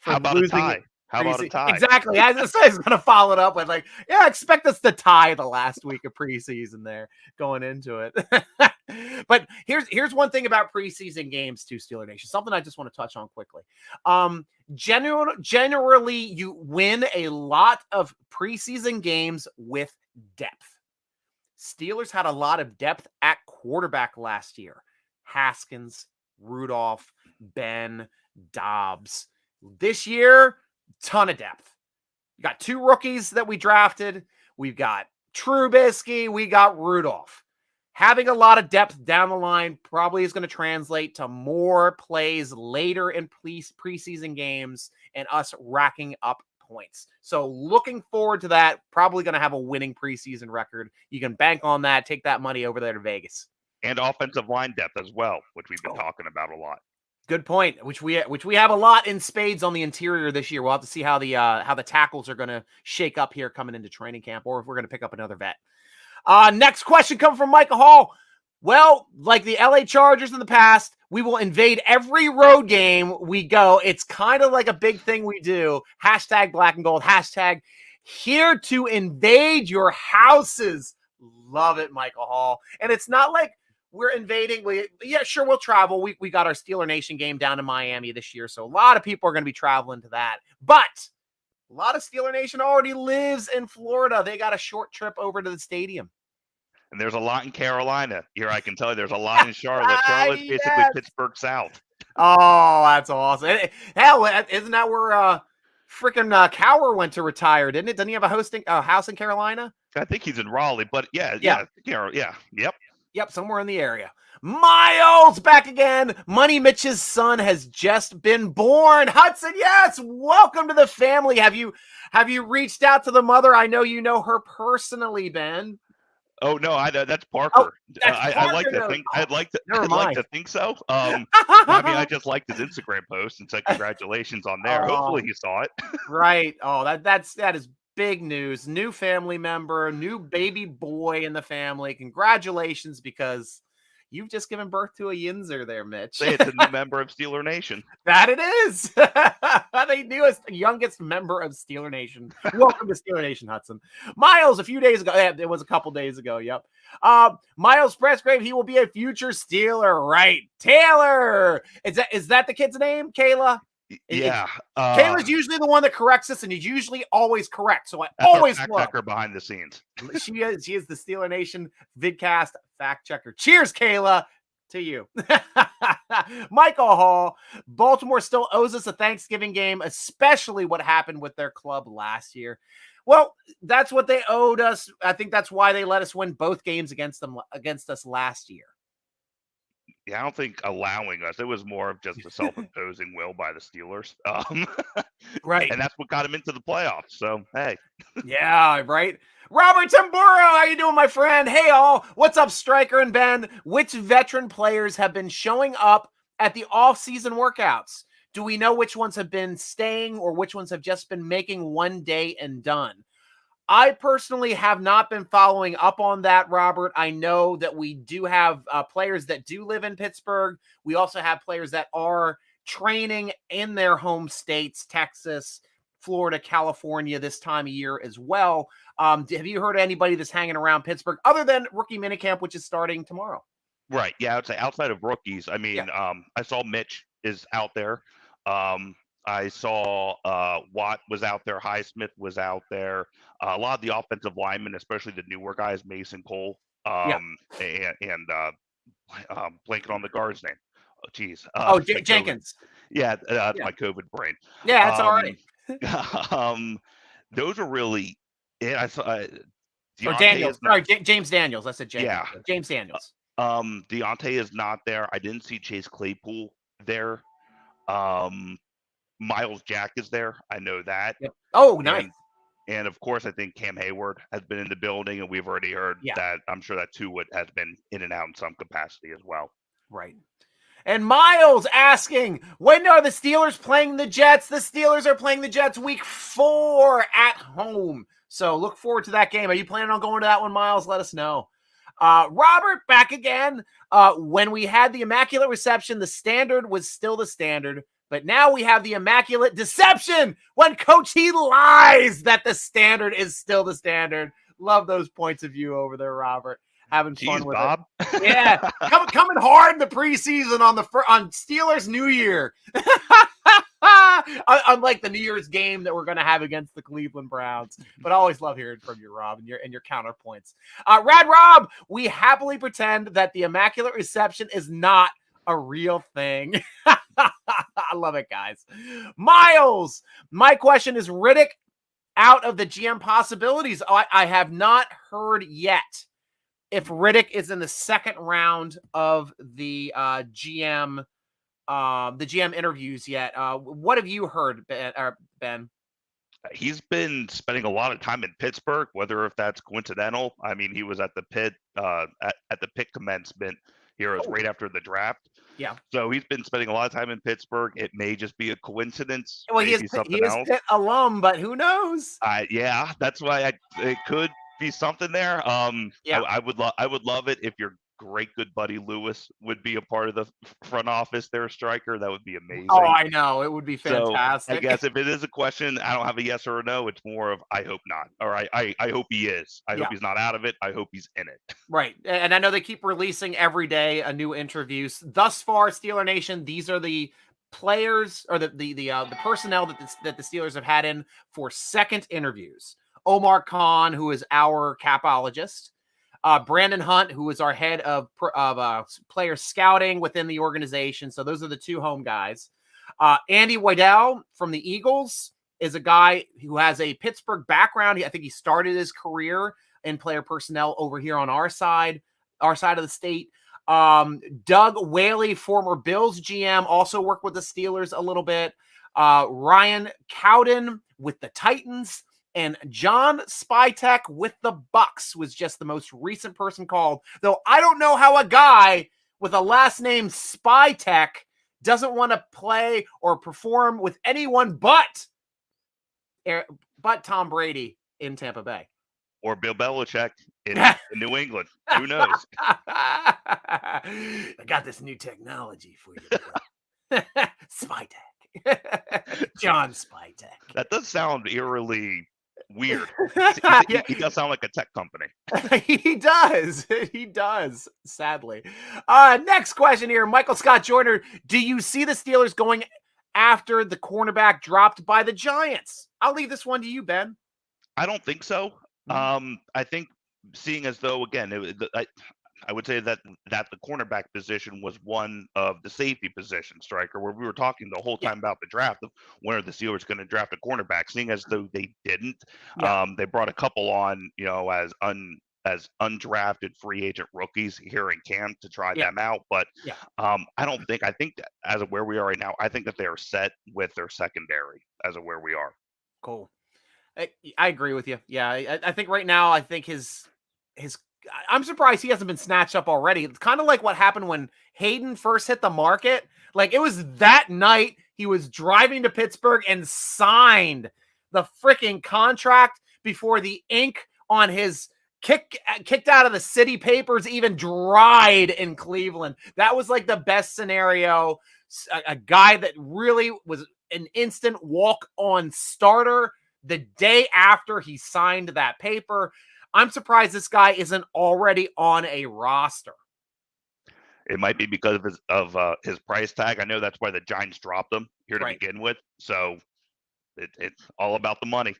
How about a tie? How about a tie? Exactly. I was going to follow it up with like, expect us to tie the last week of preseason there going into it. But here's one thing about preseason games too, Steeler Nation. Something I just want to touch on quickly. Generally, you win a lot of preseason games with depth. Steelers had a lot of depth at quarterback last year. Haskins, Rudolph, Ben, Dobbs. This year, ton of depth. We got 2 rookies that we drafted. We've got Trubisky. We got Rudolph. Having a lot of depth down the line probably is going to translate to more plays later in preseason games and us racking up points. So looking forward to that. Probably going to have a winning preseason record. You can bank on that. Take that money over there to Vegas. And offensive line depth as well, which we've been talking about a lot. Good point. Which we have a lot in spades on the interior this year. We'll have to see how the tackles are going to shake up here coming into training camp, or if we're going to pick up another vet. Next question comes from Michael Hall. Well, like the LA Chargers in the past, we will invade every road game we go. It's kind of like a big thing we do. Hashtag black and gold. Hashtag here to invade your houses. Love it, Michael Hall. And it's not like we're invading. Sure, we'll travel. We got our Steeler Nation game down in Miami this year, so a lot of people are going to be traveling to that. But a lot of Steeler Nation already lives in Florida. They got a short trip over to the stadium. And there's a lot in Carolina. Here, I can tell you there's a lot in Charlotte. Charlotte's basically Pittsburgh South. Oh, that's awesome. Hell, isn't that where freaking Cower went to retire, didn't it? Doesn't he have a house in Carolina? I think he's in Raleigh, but yeah. Yep, somewhere in the area. Miles back again. Money Mitch's son has just been born. Hudson, yes, welcome to the family. Have you reached out to the mother? I know you know her personally, Ben. Oh no, that's Parker. Oh, that's Parker. I like to think. I'd like to think so. I mean, I just liked his Instagram post and said congratulations on there. Hopefully he saw it. Right. Oh, that is big news. New family member, new baby boy in the family. Congratulations, because You've just given birth to a Yinzer there, Mitch. Say it's a new member of Steeler Nation. That it is. The newest, youngest member of Steeler Nation. Welcome to Steeler Nation, Hudson. Miles, a few days ago, it was a couple days ago, yep. Miles Pressgrave, he will be a future Steeler, right? Taylor. Is that the kid's name, Kayla? Yeah. Kayla's usually the one that corrects us, and he's usually always correct. So I always fact love checker behind the scenes. She is the Steeler Nation Vidcast fact checker. Cheers, Kayla, to you. Michael Hall, Baltimore still owes us a Thanksgiving game, especially what happened with their club last year. Well, that's what they owed us. I think that's why they let us win both games against us last year. Yeah, I don't think allowing us. It was more of just a self-imposing will by the Steelers. Right. And that's what got him into the playoffs. So, hey. Yeah, right. Robert Tamburo, how you doing, my friend? Hey, all. What's up, Stryker and Ben? Which veteran players have been showing up at the off-season workouts? Do we know which ones have been staying or which ones have just been making one day and done? I personally have not been following up on that, Robert. I know that we do have players that do live in Pittsburgh. We also have players that are training in their home states, Texas, Florida, California, this time of year as well. Have you heard of anybody that's hanging around Pittsburgh other than rookie minicamp, which is starting tomorrow? Right. Yeah, I would say outside of rookies. I mean, I saw Mitch is out there. I saw Watt was out there. Highsmith was out there. A lot of the offensive linemen, especially the newer guys, Mason Cole, and blanking on the guard's name. Oh, geez. Jenkins. Yeah, that's my COVID brain. Yeah, that's all right. Those are really it. I saw or Daniels. Sorry, James Daniels. I said Jenkins. Yeah. James Daniels. Deontay is not there. I didn't see Chase Claypool there. Miles Jack is there. I know that. Yep. Oh, nice. And of course, I think Cam Hayward has been in the building, and we've already heard that. I'm sure that Tua has been in and out in some capacity as well. Right. And Miles asking, when are the Steelers playing the Jets? The Steelers are playing the Jets week 4 at home. So look forward to that game. Are you planning on going to that one, Miles? Let us know. Robert, back again. When we had the Immaculate Reception, the standard was still the standard. But now we have the Immaculate Deception when Coach he lies that the standard is still the standard. Love those points of view over there, Robert. Having fun with Bob. it. Yeah, coming hard in the preseason on Steelers New Year. Unlike the New Year's game that we're going to have against the Cleveland Browns. But I always love hearing from you, Rob, and your counterpoints. Rad Rob, we happily pretend that the Immaculate Reception is not a real thing. I love it, guys. Miles, my question is Riddick out of the GM possibilities? I have not heard yet if Riddick is in the second round of the GM interviews yet. What have you heard, Ben? He's been spending a lot of time in Pittsburgh, whether if that's coincidental. I mean, he was at the Pitt at the Pitt commencement here right after the draft. Yeah. So he's been spending a lot of time in Pittsburgh. It may just be a coincidence. Well, he is Pitt alum, but who knows? Yeah, that's why it could be something there. I would love it if your great good buddy Lewis would be a part of the front office there, Stryker. That would be amazing. Oh, I know. It would be fantastic. So I guess if it is a question, I don't have a yes or a no. It's more of I hope not. Or I hope he is. I hope he's not out of it. I hope he's in it. Right. And I know they keep releasing every day a new interviews. Thus far, Steeler Nation, these are the players or the personnel that the Steelers have had in for second interviews. Omar Khan, who is our capologist. Brandon Hunt, who is our head of player scouting within the organization. So those are the two home guys. Andy Weidel from the Eagles is a guy who has a Pittsburgh background. I think he started his career in player personnel over here on our side of the state. Doug Whaley, former Bills GM, also worked with the Steelers a little bit. Ryan Cowden with the Titans. And John Spytek with the Bucks was just the most recent person called. Though I don't know how a guy with a last name Spytek doesn't want to play or perform with anyone but Tom Brady in Tampa Bay. Or Bill Belichick in New England. Who knows? I got this new technology for you, Spytech. John Spytech. That does sound eerily weird. He does sound like a tech company. He does. He does, sadly. Next question here. Michael Scott Joyner. Do you see the Steelers going after the cornerback dropped by the Giants? I'll leave this one to you, Ben. I don't think so. I think seeing as though, again, I would say that the cornerback position was one of the safety positions, Stryker, where we were talking the whole time about the draft of when are the Steelers going to draft a cornerback. Seeing as though they didn't, they brought a couple on, as undrafted free agent rookies here in camp to try them out. But I think that as of where we are right now, I think that they are set with their secondary as of where we are. Cool. I agree with you. Yeah, I think right now, I think his I'm surprised he hasn't been snatched up already. It's kind of like what happened when Hayden first hit the market. Like, it was that night he was driving to Pittsburgh and signed the freaking contract before the ink on his kicked out of the city papers even dried in Cleveland. That was like the best scenario. A guy that really was an instant walk-on starter the day after he signed that paper. I'm surprised this guy isn't already on a roster. It might be because of his price tag. I know that's why the Giants dropped him here to begin with. So it's all about the money.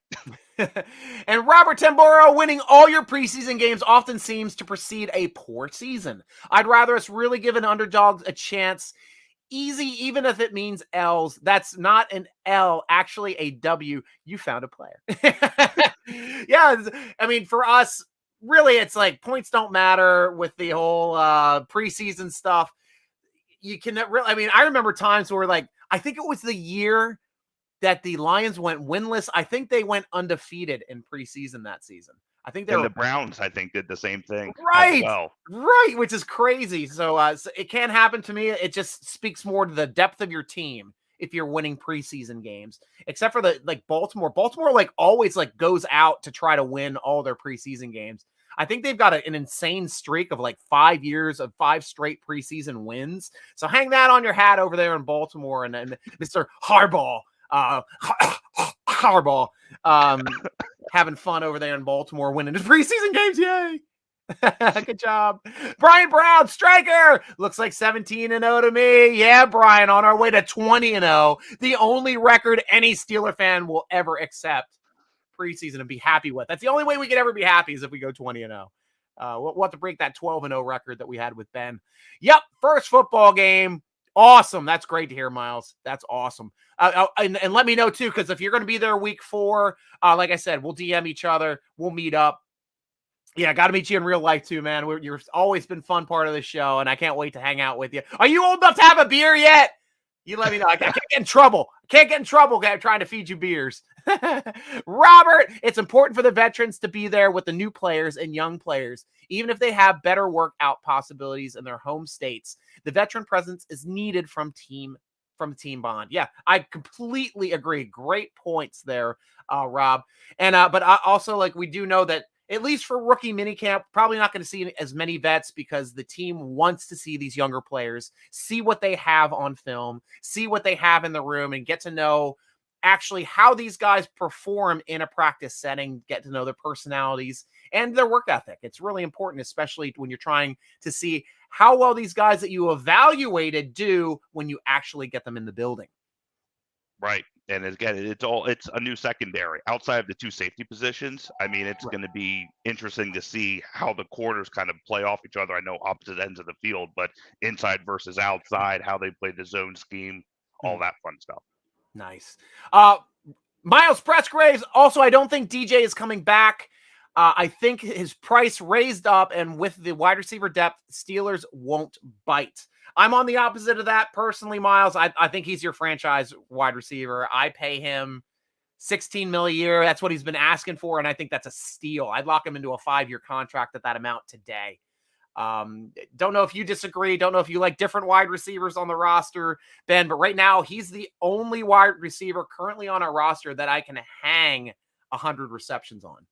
And Robert Tamboro, winning all your preseason games often seems to precede a poor season. I'd rather us really give an underdog a chance. Easy, even if it means L's. That's not an L, actually a W. You found a player. Yeah, I mean, for us, really, it's like points don't matter with the whole preseason stuff. You can really, I mean, I remember times where, like, I think it was the year that the Lions went winless. I think they went undefeated in preseason that season. I think the Browns, I think, did the same thing. Right. As well. Right. Which is crazy. So it can't happen to me. It just speaks more to the depth of your team if you're winning preseason games, except for Baltimore. Baltimore always goes out to try to win all their preseason games. I think they've got an insane streak of 5 years of 5 straight preseason wins. So hang that on your hat over there in Baltimore and Mr. Harbaugh. Harbaugh. Having fun over there in Baltimore, winning his preseason games. Yay. Good job. Brian Brown, Stryker. Looks like 17-0 to me. Yeah, Brian, on our way to 20-0. The only record any Steeler fan will ever accept preseason and be happy with. That's the only way we can ever be happy is if we go 20-0. We'll have to break that 12-0 record that we had with Ben. Yep, first football game. Awesome. That's great to hear, Miles. That's awesome. And let me know, too, because if you're going to be there week 4, like I said, we'll DM each other. We'll meet up. Yeah, got to meet you in real life, too, man. You've always been a fun part of the show, and I can't wait to hang out with you. Are you old enough to have a beer yet? You let me know. I can't get in trouble. Trying to feed you beers. Robert, it's important for the veterans to be there with the new players and young players, even if they have better workout possibilities in their home states. The veteran presence is needed from team bond. Yeah, I completely agree. Great points there, Rob. And but I also we do know that at least for rookie minicamp, probably not going to see as many vets because the team wants to see these younger players, see what they have on film, see what they have in the room, and get to know actually how these guys perform in a practice setting, get to know their personalities and their work ethic. It's really important, especially when you're trying to see how well these guys that you evaluated do when you actually get them in the building. Right. And again, it's a new secondary outside of the 2 safety positions. I mean, it's going to be interesting to see how the quarters kind of play off each other. I know opposite ends of the field, but inside versus outside, how they play the zone scheme, all that fun stuff. Nice. Miles Pressgraves. Also, I don't think DJ is coming back. I think his price raised up, and with the wide receiver depth, Steelers won't bite. I'm on the opposite of that personally, Miles. I think he's your franchise wide receiver. I pay him $16 million a year. That's what he's been asking for, and I think that's a steal. I'd lock him into a 5-year contract at that amount today. Don't know if you disagree. Don't know if you like different wide receivers on the roster, Ben, but right now he's the only wide receiver currently on our roster that I can hang 100 receptions on.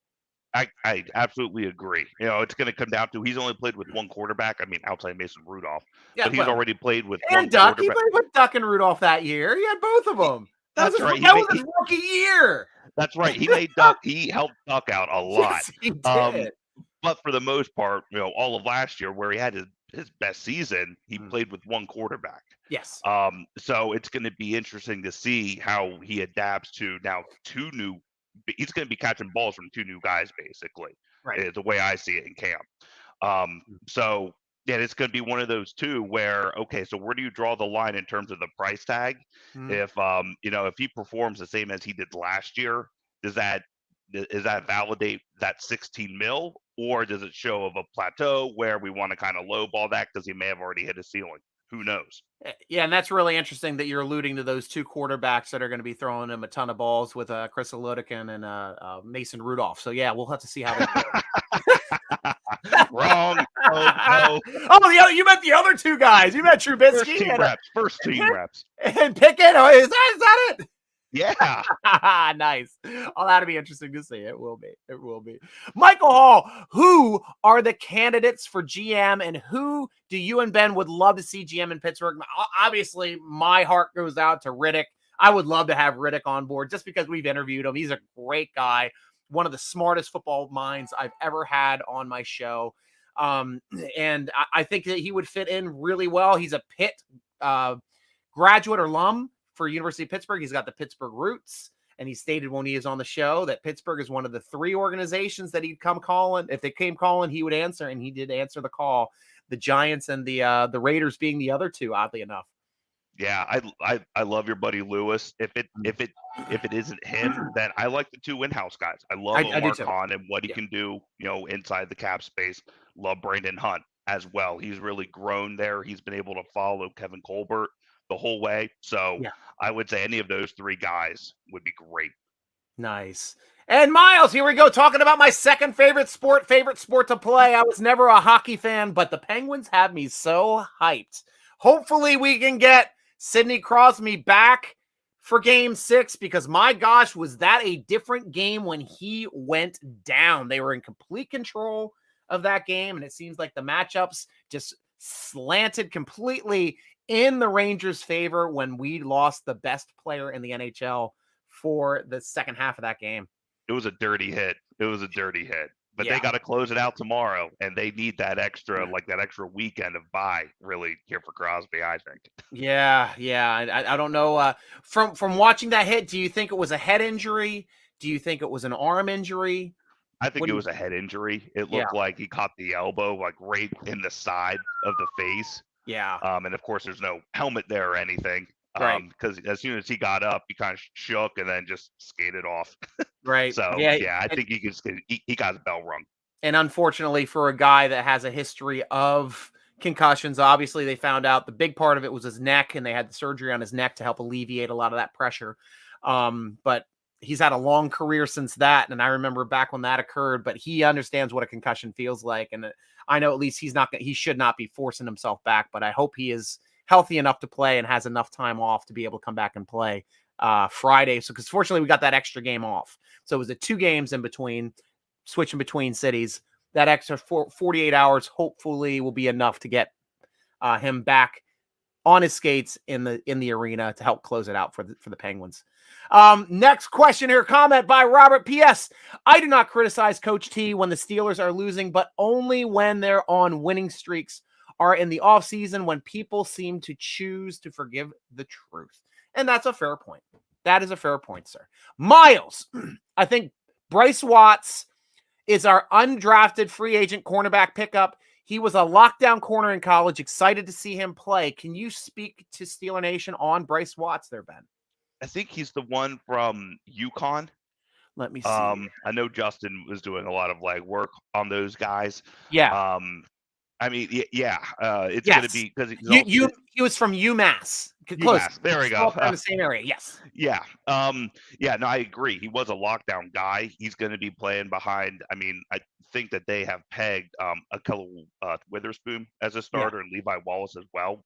I absolutely agree. It's going to come down to he's only played with one quarterback. I mean, outside Mason Rudolph, Yeah, but he's well, already played with one and Duck. He quarterback. played with Duck and Rudolph that year. He had both of them. That's right. That was his rookie year. That's right. He made Duck. He helped Duck out a lot. Yes, he did. But for the most part, all of last year where he had his best season, he played with one quarterback. Yes. So it's going to be interesting to see how he adapts to now two new. He's going to be catching balls from two new guys, basically. Right. The way I see it in camp. So yeah, it's going to be one of those two where, okay, so where do you draw the line in terms of the price tag? If if he performs the same as he did last year, does that validate that 16 mil, or does it show of a plateau where we want to kind of lowball that because he may have already hit a ceiling? Who knows? Yeah, and that's really interesting that you're alluding to those two quarterbacks that are going to be throwing him a ton of balls with Chris Olodikin and Mason Rudolph. So yeah, we'll have to see how they go. Wrong. Oh, no. Oh, you met the other two guys. You met Trubisky. First team reps. And Pickett. Oh, is that it? Yeah. Nice. Oh, that'll be interesting to see. It will be. It will be. Michael Hall, who are the candidates for GM and who do you and Ben would love to see GM in Pittsburgh? Obviously, my heart goes out to Riddick. I would love to have Riddick on board just because we've interviewed him. He's a great guy, one of the smartest football minds I've ever had on my show. And I think that he would fit in really well. He's a Pitt graduate or alum for University of Pittsburgh. He's got the Pittsburgh roots, and he stated when he is on the show that Pittsburgh is one of the three organizations that he'd come calling. If they came calling, he would answer, and he did answer the call. The Giants and the Raiders being the other two, oddly enough. Yeah, I love your buddy Lewis. If it isn't him, then I like the two in-house guys. I love Omar Khan and what he can do, inside the cap space. Love Brandon Hunt as well. He's really grown there. He's been able to follow Kevin Colbert the whole way. So I would say any of those three guys would be great. Nice. And Miles, here we go, talking about my second favorite sport to play. I was never a hockey fan, but the Penguins have me so hyped. Hopefully we can get Sidney Crosby back for Game 6 because, my gosh, was that a different game when he went down. They were in complete control of that game, and it seems like the matchups just slanted completely in the Rangers' favor when we lost the best player in the NHL for the second half of that game. It was a dirty hit. But they got to close it out tomorrow, and they need that extra weekend of bye, really, here for Crosby, I think. Yeah. I don't know. From watching that hit, do you think it was a head injury? Do you think it was an arm injury? I think it was a head injury. It looked like he caught the elbow, like right in the side of the face. Yeah. And of course, there's no helmet there or anything. Right. Because as soon as he got up, he kind of shook and then just skated off. Right. So I think he got his bell rung. And unfortunately, for a guy that has a history of concussions, obviously they found out the big part of it was his neck, and they had the surgery on his neck to help alleviate a lot of that pressure. But he's had a long career since that, and I remember back when that occurred. But he understands what a concussion feels like, and I know at least he should not be forcing himself back. But I hope he is healthy enough to play and has enough time off to be able to come back and play Friday. So, because fortunately we got that extra game off, so it was the 2 games in between, switching between cities. That extra 48 hours hopefully will be enough to get him back on his skates in the arena to help close it out for the Penguins. Next question here, comment by Robert. P.S. I do not criticize Coach T when the Steelers are losing, but only when they're on winning streaks or in the offseason when people seem to choose to forgive the truth. And that's a fair point. That is a fair point, sir. Miles, I think Bryce Watts is our undrafted free agent cornerback pickup. He was a lockdown corner in college. Excited to see him play. Can you speak to Steeler Nation on Bryce Watts there, Ben? I think he's the one from UConn. Let me see. I know Justin was doing a lot of legwork on those guys. Yeah. I mean, it's going to be because he was from UMass. Close. UMass. There we go. In the same area. Yes. Yeah. No, I agree. He was a lockdown guy. He's going to be playing behind. I mean, I think that they have pegged Ahkello Witherspoon as a starter and Levi Wallace as well.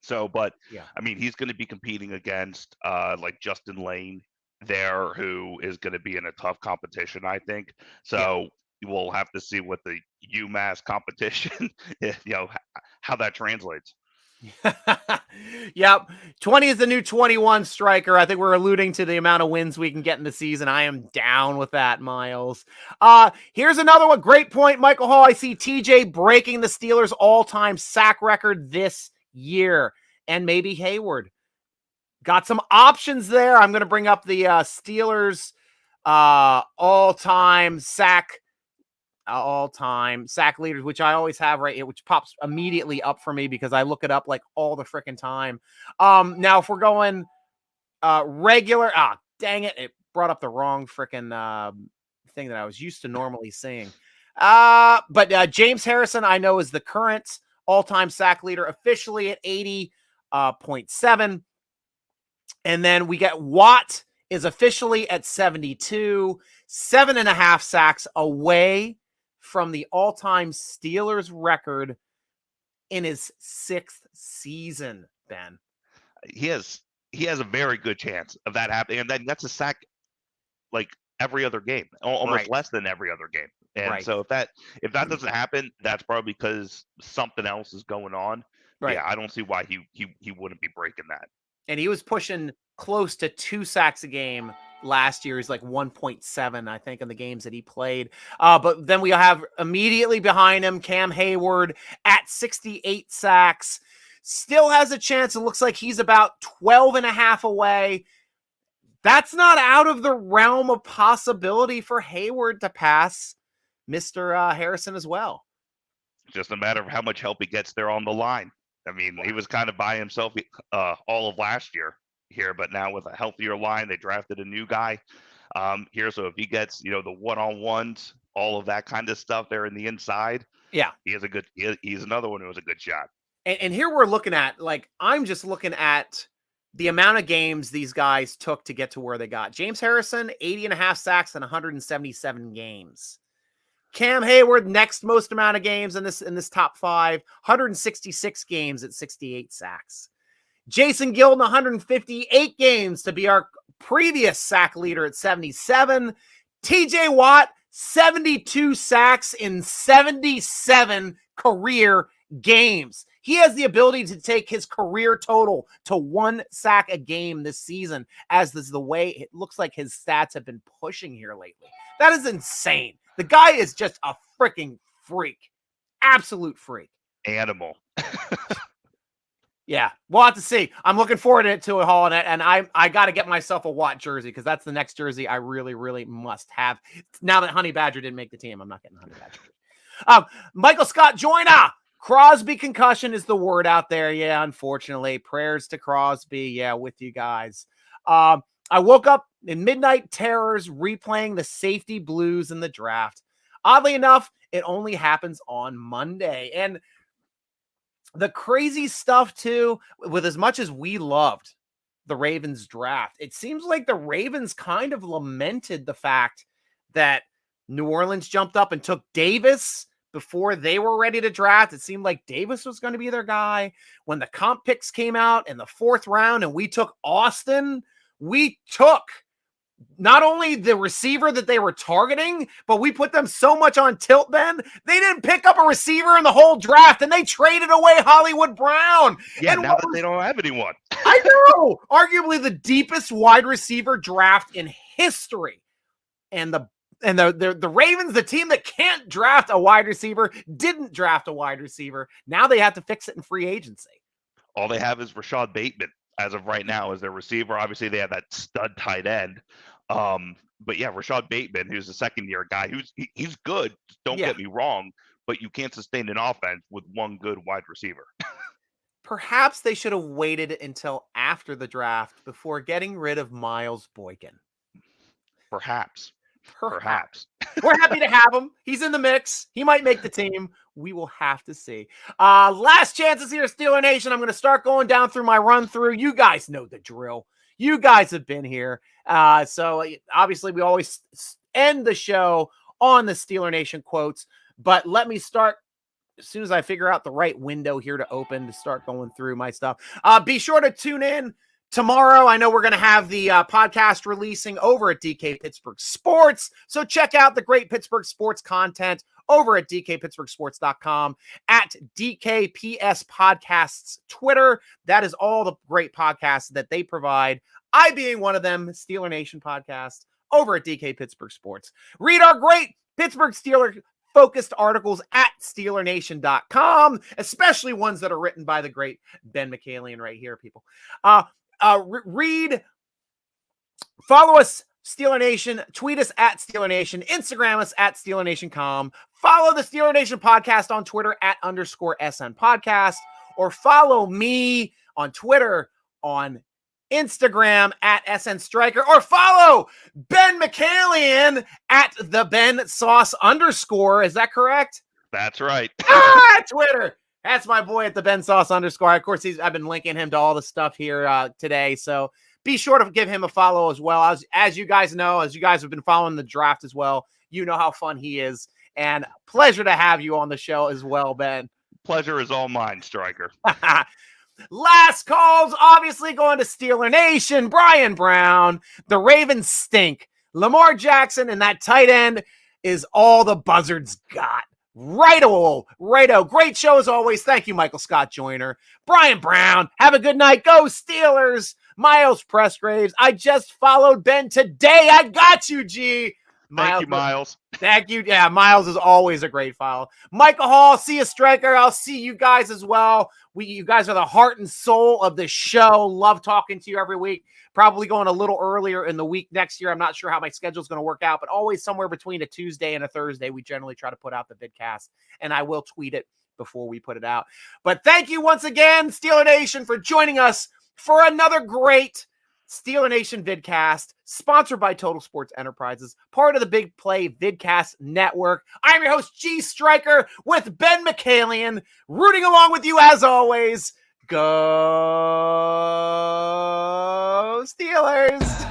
So, but I mean, he's going to be competing against like Justin Lane there who is going to be in a tough competition, I think. Yeah. So we'll have to see what the UMass competition, how that translates. Yep. 20 is the new 21, Stryker. I think we're alluding to the amount of wins we can get in the season. I am down with that, Miles. Here's another one. Great point, Michael Hall. I see TJ breaking the Steelers' all-time sack record this year. And maybe Hayward. Got some options there. I'm going to bring up the Steelers' all-time sack leaders, which I always have right here, which pops immediately up for me because I look it up like all the freaking time. Now if we're going regular, dang it brought up the wrong freaking thing that I was used to normally seeing. But James Harrison, I know, is the current all-time sack leader officially at 80.7. And then we get Watt is officially at 72, 7.5 sacks away from the all-time Steelers record in his 6th season, Ben. He has a very good chance of that happening. And then that's a sack like every other game, almost less than every other game. And so if that doesn't happen, that's probably because something else is going on. Right. Yeah, I don't see why he wouldn't be breaking that. And he was pushing close to 2 sacks a game last year. He's like 1.7, I think, in the games that he played. But then we have immediately behind him Cam Hayward at 68 sacks. Still has a chance. It looks like he's about 12.5 away. That's not out of the realm of possibility for Hayward to pass Mr. Harrison as well. Just a matter of how much help he gets there on the line. I mean, he was kind of by himself all of last year here, but now with a healthier line, they drafted a new guy here. So if he gets, the one-on-ones, all of that kind of stuff there in the inside, he's another one who has a good shot. And here we're looking at, I'm just looking at the amount of games these guys took to get to where they got. James Harrison, 80.5 sacks in 177 games. Cam Hayward, next most amount of games in this top 5, 166 games at 68 sacks. Jason Gilden, 158 games to be our previous sack leader at 77. TJ Watt, 72 sacks in 77 career games. He has the ability to take his career total to 1 sack a game this season, as this is the way it looks like his stats have been pushing here lately. That is insane. The guy is just a freaking freak. Absolute freak. Animal. Yeah, we'll have to see. I'm looking forward to it, Hall, and I got to get myself a Watt jersey because that's the next jersey I really, really must have. Now that Honey Badger didn't make the team, I'm not getting Honey Badger. Michael Scott Joyner. Crosby concussion is the word out there. Yeah, unfortunately. Prayers to Crosby. Yeah, with you guys. I woke up in midnight terrors replaying the safety blues in the draft. Oddly enough, it only happens on Monday. And the crazy stuff, too, with as much as we loved the Ravens draft, it seems like the Ravens kind of lamented the fact that New Orleans jumped up and took Davis before they were ready to draft. It seemed like Davis was going to be their guy. When the comp picks came out in the 4th round and we took Austin, we took not only the receiver that they were targeting, but we put them so much on tilt, Ben, they didn't pick up a receiver in the whole draft, and they traded away Hollywood Brown. Yeah, and now that they don't have anyone. I know. Arguably the deepest wide receiver draft in history. And the Ravens, the team that can't draft a wide receiver, didn't draft a wide receiver. Now they have to fix it in free agency. All they have is Rashad Bateman as of right now as their receiver. Obviously, they have that stud tight end. But yeah, Rashad Bateman, who's a second-year guy, he's good. Don't get me wrong, but you can't sustain an offense with one good wide receiver. Perhaps they should have waited until after the draft before getting rid of Miles Boykin. Perhaps. We're happy to have him. He's in the mix. He might make the team. We will have to see. Last chances here, Steeler Nation. I'm going to start going down through my run through. You guys know the drill. You guys have been here. So obviously we always end the show on the Steeler Nation quotes, but let me start as soon as I figure out the right window here to open to start going through my stuff. Be sure to tune in Tomorrow, I know we're going to have the podcast releasing over at DK Pittsburgh Sports. So check out the great Pittsburgh sports content over at dkpittsburghsports.com, at DKPS Podcasts Twitter. That is all the great podcasts that they provide. I being one of them, Steeler Nation podcast over at DK Pittsburgh Sports. Read our great Pittsburgh Steeler focused articles at SteelerNation.com, especially ones that are written by the great Ben Michaelian right here, people. Follow us, Steeler Nation, tweet us at Steeler Nation, Instagram us at SteelerNation.com, follow the Steeler Nation podcast on Twitter at _SN podcast, or follow me on Twitter, on Instagram at SN Stryker, or follow Ben Michaelian at the Ben Sauce _. Is that correct? That's right. Twitter. That's my boy at the Ben Sauce _. Of course, I've been linking him to all the stuff here today. So be sure to give him a follow as well. As you guys know, as you guys have been following the draft as well, you know how fun he is. And pleasure to have you on the show as well, Ben. Pleasure is all mine, Stryker. Last calls, obviously going to Steeler Nation. Brian Brown, the Ravens stink. Lamar Jackson and that tight end is all the Buzzards got. Righto. Great show as always. Thank you, Michael Scott Joyner. Brian Brown, have a good night. Go Steelers. Miles Pressgraves, I just followed Ben today. I got you, G. Thank you, Miles. Thank you. Yeah, Miles is always a great follow. Michael Hall, see you, Stryker. I'll see you guys as well. You guys are the heart and soul of the show. Love talking to you every week. Probably going a little earlier in the week next year. I'm not sure how my schedule is going to work out, but always somewhere between a Tuesday and a Thursday, we generally try to put out the vidcast, and I will tweet it before we put it out. But thank you once again, Steeler Nation, for joining us for another great Steeler Nation vidcast, sponsored by Total Sports Enterprises, part of the Big Play Vidcast Network. I'm your host, G. Stryker, with Ben Michaelian, rooting along with you as always. Go Steelers!